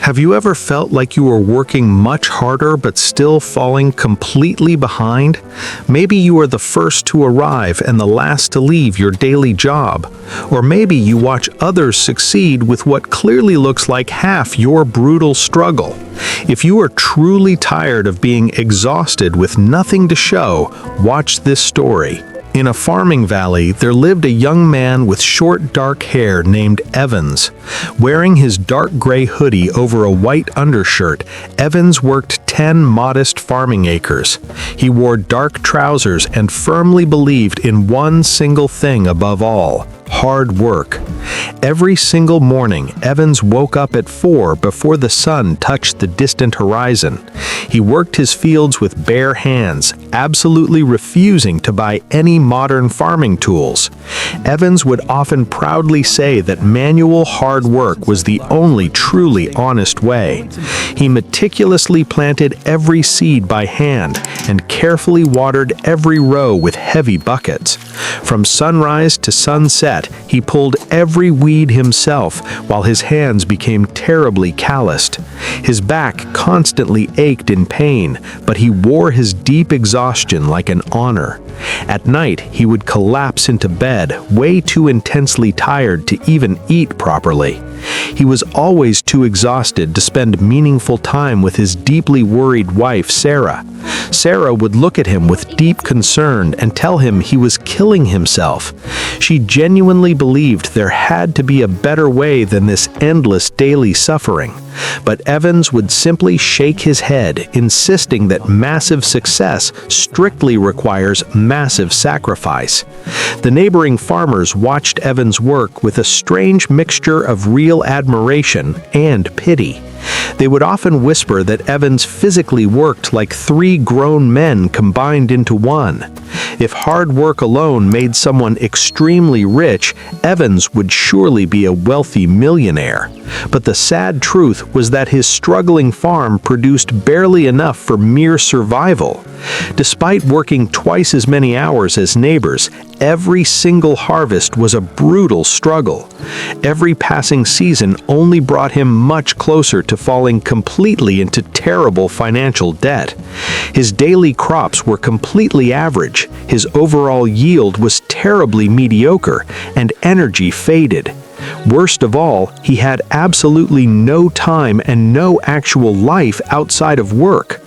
Have you ever felt like you were working much harder but still falling completely behind? Maybe you are the first to arrive and the last to leave your daily job. Or maybe you watch others succeed with what clearly looks like half your brutal struggle. If you are truly tired of being exhausted with nothing to show, watch this story. In a farming valley, there lived a young man with short, dark hair named Evans. Wearing his dark gray hoodie over a white undershirt, Evans worked 10 modest farming acres. He wore dark trousers and firmly believed in one single thing above all: hard work. Every single morning, Evans woke up at 4 before the sun touched the distant horizon. He worked his fields with bare hands, absolutely refusing to buy any modern farming tools. Evans would often proudly say that manual hard work was the only truly honest way. He meticulously planted every seed by hand and carefully watered every row with heavy buckets. From sunrise to sunset, he pulled every weed himself, while his hands became terribly calloused. His back constantly ached in pain, but he wore his deep exhaustion like an honor. At night, he would collapse into bed, way too intensely tired to even eat properly. He was always too exhausted to spend meaningful time with his deeply worried wife, Sarah. Sarah would look at him with deep concern and tell him he was killing himself. She genuinely believed there had to be a better way than this endless daily suffering. But Evans would simply shake his head, insisting that massive success strictly requires massive sacrifice. The neighboring farmers watched Evans work with a strange mixture of real admiration and pity. They would often whisper that Evans physically worked like 3 grown men combined into one. If hard work alone made someone extremely rich, Evans would surely be a wealthy millionaire. But the sad truth was that his struggling farm produced barely enough for mere survival. Despite working twice as many hours as neighbors, every single harvest was a brutal struggle. Every passing season only brought him much closer to falling completely into terrible financial debt. His daily crops were completely average, his overall yield was terribly mediocre, and energy faded. Worst of all, he had absolutely no time and no actual life outside of work.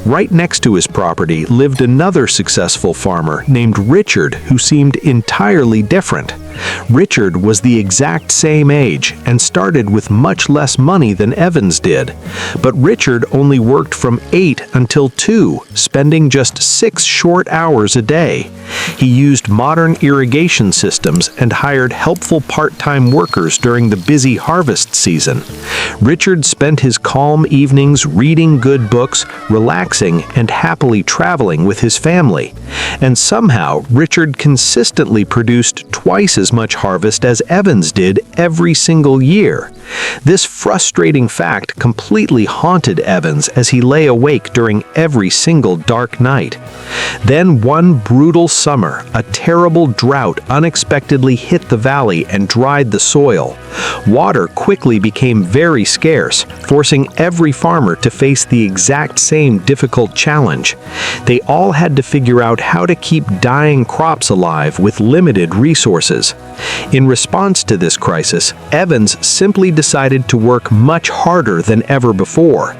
Right next to his property lived another successful farmer named Richard, who seemed entirely different. Richard was the exact same age and started with much less money than Evans did. But Richard only worked from 8 until 2, spending just 6 short hours a day. He used modern irrigation systems and hired helpful part-time workers during the busy harvest season. Richard spent his calm evenings reading good books, relaxing, and happily traveling with his family. And somehow, Richard consistently produced twice as much harvest as Evans did every single year. This frustrating fact completely haunted Evans as he lay awake during every single dark night. Then one brutal summer, a terrible drought unexpectedly hit the valley and dried the soil. Water quickly became very scarce, forcing every farmer to face the exact same difficult challenge. They all had to figure out how to keep dying crops alive with limited resources. In response to this crisis, Evans simply decided to work much harder than ever before.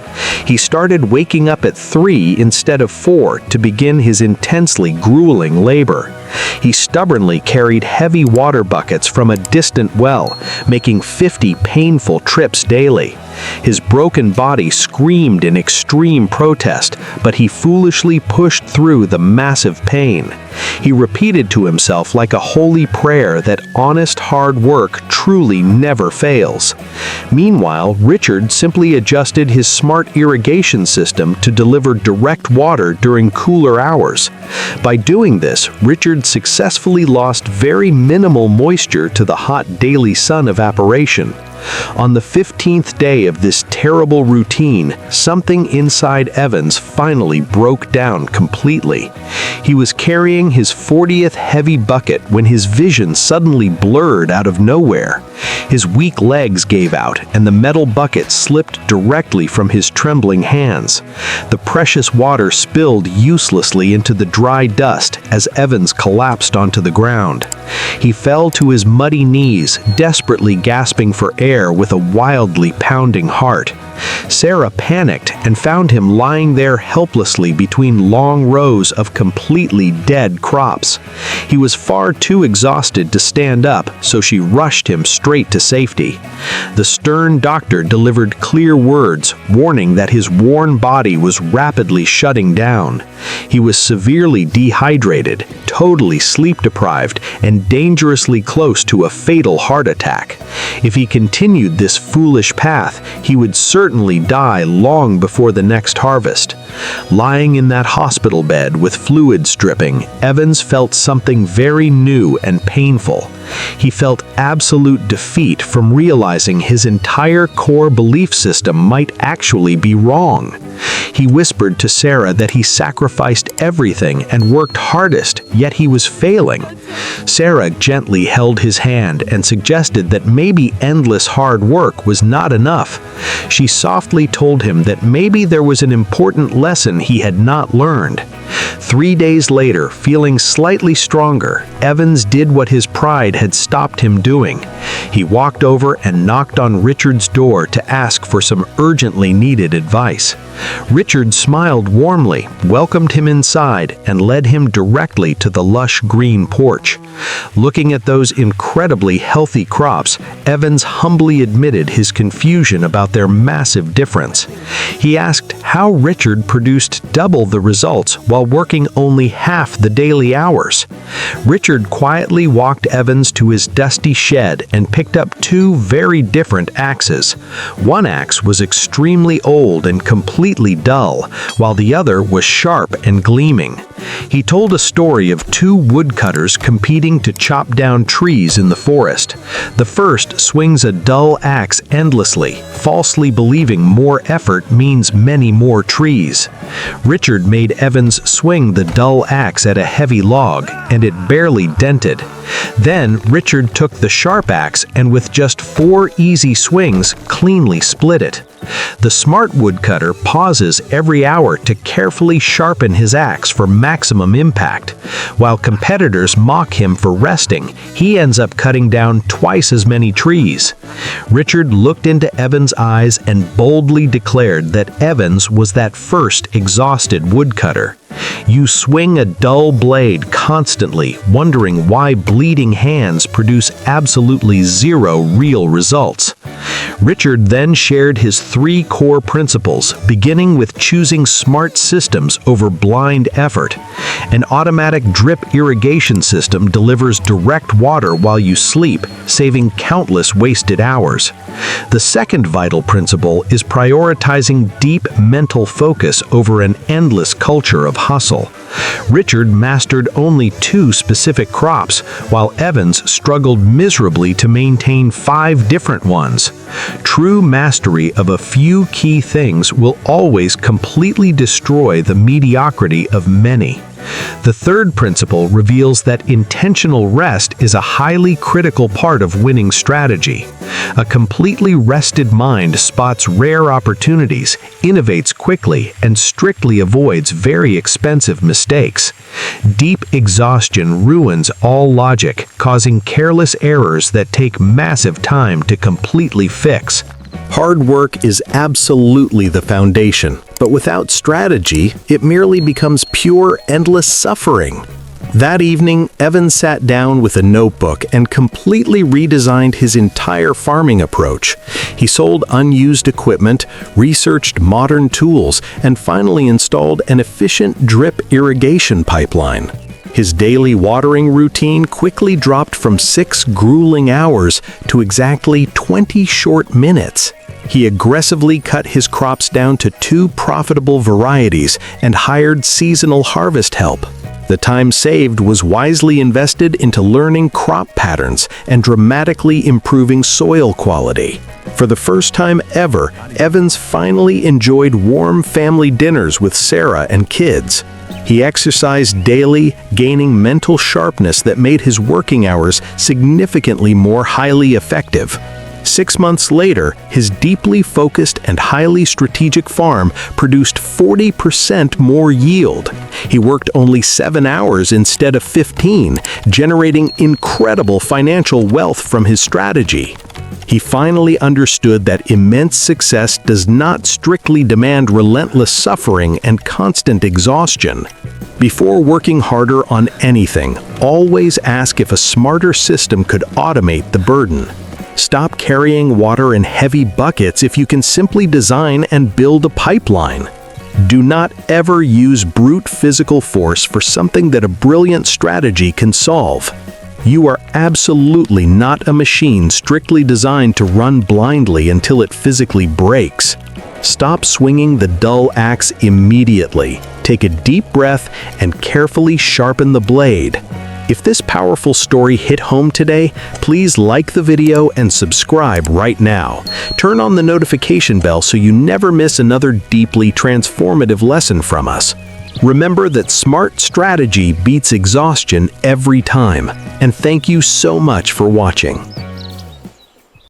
He started waking up at 3 instead of 4 to begin his intensely grueling labor. He stubbornly carried heavy water buckets from a distant well, making 50 painful trips daily. His broken body screamed in extreme protest, but he foolishly pushed through the massive pain. He repeated to himself like a holy prayer that honest hard work truly never fails. Meanwhile, Richard simply adjusted his smart irrigation system to deliver direct water during cooler hours. By doing this, Richard successfully lost very minimal moisture to the hot daily sun evaporation. On the 15th day of this terrible routine, something inside Evans finally broke down completely. He was carrying his 40th heavy bucket when his vision suddenly blurred out of nowhere. His weak legs gave out, and the metal bucket slipped directly from his trembling hands. The precious water spilled uselessly into the dry dust as Evans collapsed onto the ground. He fell to his muddy knees, desperately gasping for air with a wildly pounding heart. Sarah panicked and found him lying there helplessly between long rows of completely dead crops. He was far too exhausted to stand up, so she rushed him straight to safety. The stern doctor delivered clear words, warning that his worn body was rapidly shutting down. He was severely dehydrated, totally sleep-deprived, and dangerously close to a fatal heart attack. If he continued this foolish path, he would certainly die long before the next harvest. Lying in that hospital bed with fluids dripping, Evans felt something very new and painful. He felt absolute defeat from realizing his entire core belief system might actually be wrong. He whispered to Sarah that he sacrificed everything and worked hardest, yet he was failing. Sarah gently held his hand and suggested that maybe endless hard work was not enough. She softly told him that maybe there was an important lesson he had not learned. 3 days later, feeling slightly stronger, Evans did what his pride had stopped him doing. He walked over and knocked on Richard's door to ask for some urgently needed advice. Richard smiled warmly, welcomed him inside, and led him directly to the lush green porch. Looking at those incredibly healthy crops, Evans humbly admitted his confusion about their massive difference. He asked how Richard produced double the results while working only half the daily hours. Richard quietly walked Evans to his dusty shed and picked up 2 very different axes. One axe was extremely old and completely dull, while the other was sharp and gleaming. He told a story of 2 woodcutters competing to chop down trees in the forest. The first swings a dull axe endlessly, falsely believing more effort means many more trees. Richard made Evans swing the dull axe at a heavy log, and it barely dented. Then Richard took the sharp axe and with just 4 easy swings cleanly split it. The smart woodcutter pauses every hour to carefully sharpen his axe for maximum impact. While competitors mock him for resting, he ends up cutting down twice as many trees. Richard looked into Evans' eyes and boldly declared that Evans was that first exhausted woodcutter. You swing a dull blade constantly, wondering why bleeding hands produce absolutely 0 real results. Richard then shared his 3 core principles, beginning with choosing smart systems over blind effort. An automatic drip irrigation system delivers direct water while you sleep, saving countless wasted hours. The second vital principle is prioritizing deep mental focus over an endless culture of hustle. Richard mastered only 2 specific crops, while Evans struggled miserably to maintain 5 different ones. True mastery of a few key things will always completely destroy the mediocrity of many. The third principle reveals that intentional rest is a highly critical part of winning strategy. A completely rested mind spots rare opportunities, innovates quickly, and strictly avoids very expensive mistakes. Deep exhaustion ruins all logic, causing careless errors that take massive time to completely fix. Hard work is absolutely the foundation, but without strategy, it merely becomes pure, endless suffering. That evening, Evans sat down with a notebook and completely redesigned his entire farming approach. He sold unused equipment, researched modern tools, and finally installed an efficient drip irrigation pipeline. His daily watering routine quickly dropped from 6 grueling hours to exactly 20 short minutes. He aggressively cut his crops down to 2 profitable varieties and hired seasonal harvest help. The time saved was wisely invested into learning crop patterns and dramatically improving soil quality. For the first time ever, Evans finally enjoyed warm family dinners with Sarah and kids. He exercised daily, gaining mental sharpness that made his working hours significantly more highly effective. 6 months later, his deeply focused and highly strategic farm produced 40% more yield. He worked only 7 hours instead of 15, generating incredible financial wealth from his strategy. He finally understood that immense success does not strictly demand relentless suffering and constant exhaustion. Before working harder on anything, always ask if a smarter system could automate the burden. Stop carrying water in heavy buckets if you can simply design and build a pipeline. Do not ever use brute physical force for something that a brilliant strategy can solve. You are absolutely not a machine strictly designed to run blindly until it physically breaks. Stop swinging the dull axe immediately. Take a deep breath and carefully sharpen the blade. If this powerful story hit home today, please like the video and subscribe right now. Turn on the notification bell so you never miss another deeply transformative lesson from us. Remember that smart strategy beats exhaustion every time. And thank you so much for watching.